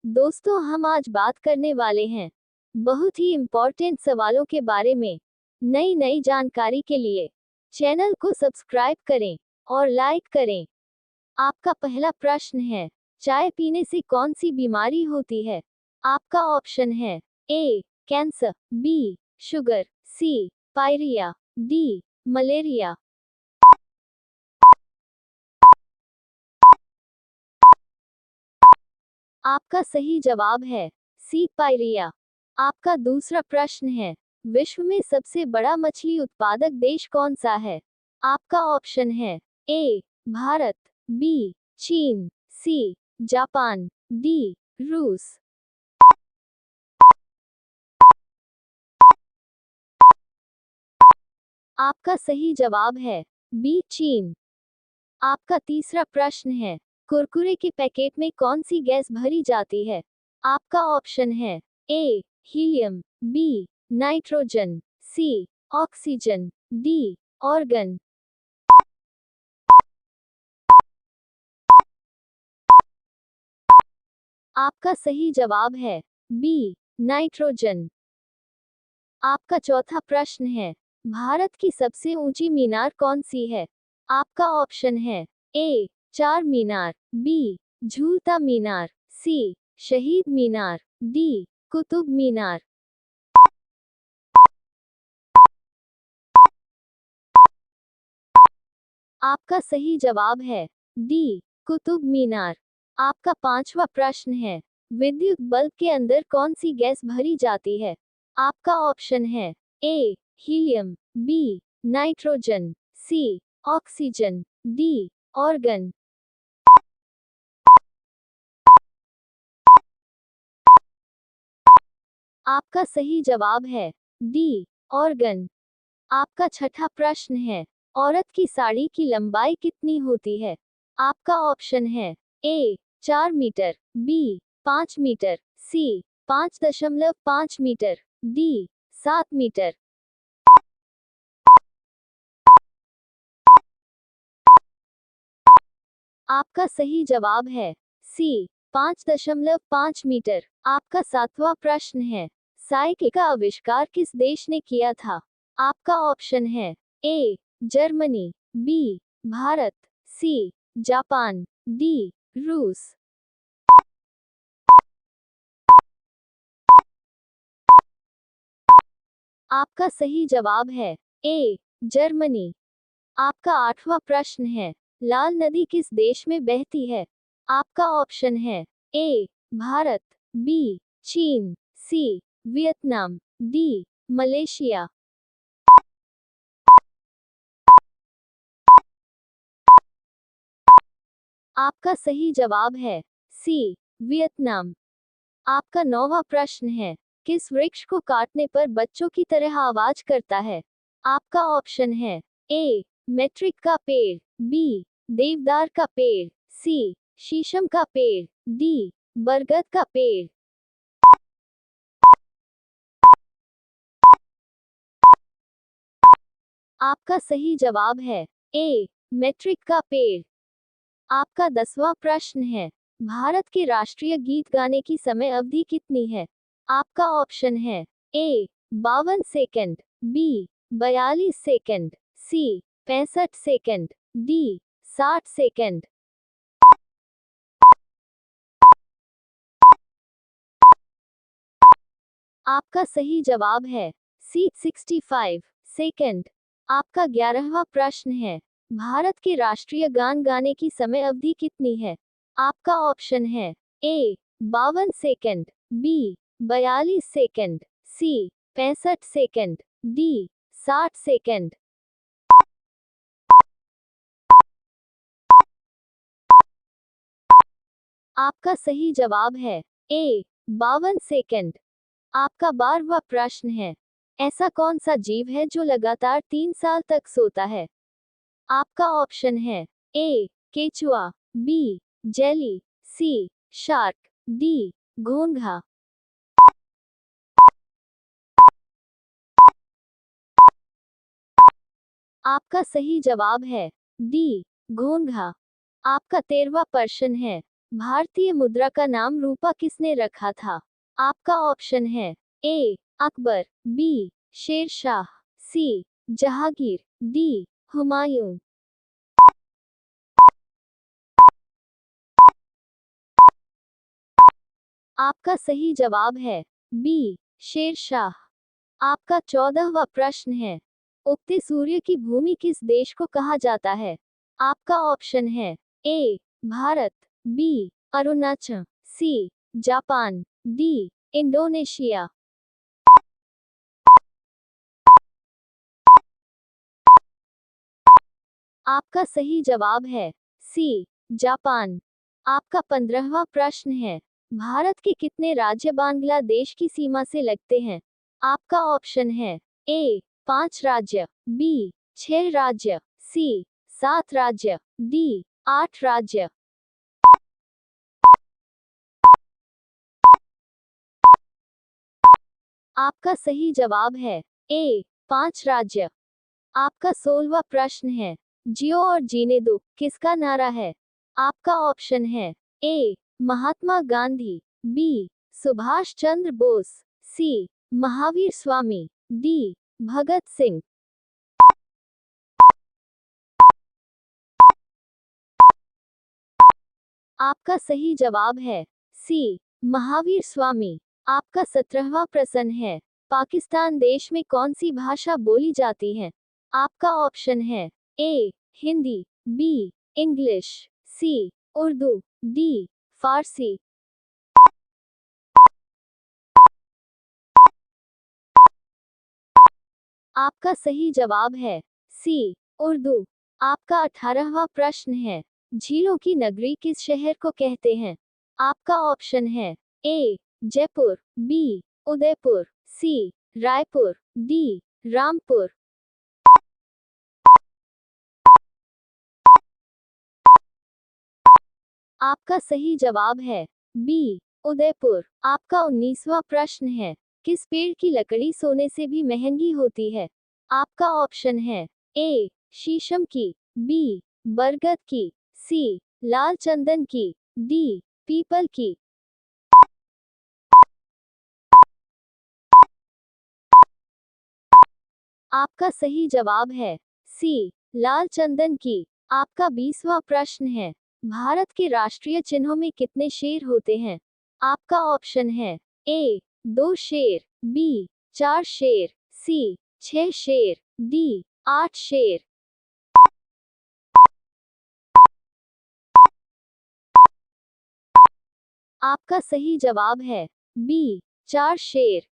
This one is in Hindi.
दोस्तों, हम आज बात करने वाले हैं बहुत ही इम्पोर्टेंट सवालों के बारे में। नई नई जानकारी के लिए चैनल को सब्सक्राइब करें और लाइक करें। आपका पहला प्रश्न है, चाय पीने से कौन सी बीमारी होती है? आपका ऑप्शन है ए कैंसर, बी शुगर, सी पायरिया, डी मलेरिया। आपका सही जवाब है सी पायरिया। आपका दूसरा प्रश्न है, विश्व में सबसे बड़ा मछली उत्पादक देश कौन सा है? आपका ऑप्शन है ए भारत, बी चीन, सी जापान, डी रूस। आपका सही जवाब है बी चीन। आपका तीसरा प्रश्न है, कुरकुरे के पैकेट में कौन सी गैस भरी जाती है? आपका ऑप्शन है ए हीलियम, बी नाइट्रोजन, सी ऑक्सीजन, डी ऑर्गन। आपका सही जवाब है बी नाइट्रोजन। आपका चौथा प्रश्न है, भारत की सबसे ऊंची मीनार कौन सी है? आपका ऑप्शन है ए चार मीनार, बी झूलता मीनार, सी शहीद मीनार, डी कुतुब मीनार। आपका सही जवाब है डी कुतुब मीनार। आपका पांचवा प्रश्न है, विद्युत बल्ब के अंदर कौन सी गैस भरी जाती है? आपका ऑप्शन है ए हीलियम, बी नाइट्रोजन, सी ऑक्सीजन, डी ऑर्गन। आपका सही जवाब है डी ऑर्गन। आपका छठा प्रश्न है, औरत की साड़ी की लंबाई कितनी होती है? आपका ऑप्शन है ए 4 मीटर, बी 5 मीटर, सी 5.5 मीटर, डी 7 मीटर। आपका सही जवाब है सी 5.5 मीटर। आपका सातवां प्रश्न है, साइकिल का आविष्कार किस देश ने किया था? आपका ऑप्शन है A Germany, B Bharat, C Japan, D रूस। आपका सही जवाब है ए जर्मनी। आपका आठवां प्रश्न है, लाल नदी किस देश में बहती है? आपका ऑप्शन है ए भारत, बी चीन, सी वियतनाम, डी मलेशिया। आपका सही जवाब है सी वियतनाम। आपका नौवां प्रश्न है, किस वृक्ष को काटने पर बच्चों की तरह आवाज करता है? आपका ऑप्शन है ए मैट्रिक का पेड़, बी देवदार का पेड़, सी शीशम का पेड़, डी बरगद का पेड़। आपका सही जवाब है ए मैट्रिक का पेड़। आपका 10वां प्रश्न है, भारत के राष्ट्रीय गीत गाने की समय अवधि कितनी है? आपका ऑप्शन है ए 52 सेकंड, बी 42 सेकंड, सी 65 सेकंड, डी 60 सेकंड। आपका सही जवाब है सी 65 सेकंड। आपका 11वां प्रश्न है, भारत के राष्ट्रीय गान गाने की समय अवधि कितनी है? आपका ऑप्शन है ए 52 सेकंड, बी 42 सेकंड, सी 65 सेकंड, डी 60 सेकंड। आपका सही जवाब है ए 52 सेकंड। आपका 12वां प्रश्न है, ऐसा कौन सा जीव है जो लगातार 3 साल तक सोता है? आपका ऑप्शन है ए केचुआ, बी जेली, सी शार्क, डी घोंघा। आपका सही जवाब है डी घोंघा। आपका 13वां प्रश्न है, भारतीय मुद्रा का नाम रूपा किसने रखा था? आपका ऑप्शन है ए अकबर, बी शेरशाह, सी जहांगीर, डी हुमायूं। आपका सही जवाब है बी शेरशाह। आपका 14वां प्रश्न है, उगते सूर्य की भूमि किस देश को कहा जाता है? आपका ऑप्शन है A Bharat, B Arunachal, C Japan, D Indonesia. आपका सही जवाब है सी जापान। आपका 15वां प्रश्न है, भारत के कितने राज्य बांग्लादेश की सीमा से लगते हैं? आपका ऑप्शन है ए 5 राज्य, बी 6 राज्य, सी 7 राज्य, डी 8 राज्य। आपका सही जवाब है ए 5 राज्य। आपका 16वां प्रश्न है, जियो और जीने दो किसका नारा है? आपका ऑप्शन है ए महात्मा गांधी, बी सुभाष चंद्र बोस, सी महावीर स्वामी, डी भगत सिंह। आपका सही जवाब है सी महावीर स्वामी। आपका 17वां प्रश्न है, पाकिस्तान देश में कौन सी भाषा बोली जाती है? आपका ऑप्शन है ए हिंदी, बी इंग्लिश, सी उर्दू, डी फारसी। आपका सही जवाब है सी उर्दू। आपका 18वां प्रश्न है, झीलों की नगरी किस शहर को कहते हैं? आपका ऑप्शन है ए जयपुर, बी उदयपुर, सी रायपुर, डी रामपुर। आपका सही जवाब है बी उदयपुर। आपका 19वां प्रश्न है, किस पेड़ की लकड़ी सोने से भी महंगी होती है? आपका ऑप्शन है ए शीशम की, बी बरगद की, सी लाल चंदन की, डी पीपल की। आपका सही जवाब है सी लाल चंदन की। आपका 20वां प्रश्न है, भारत के राष्ट्रीय चिन्हों में कितने शेर होते हैं? आपका ऑप्शन है ए 2 शेर, बी 4 शेर, सी 6 शेर, डी 8 शेर। आपका सही जवाब है बी 4 शेर।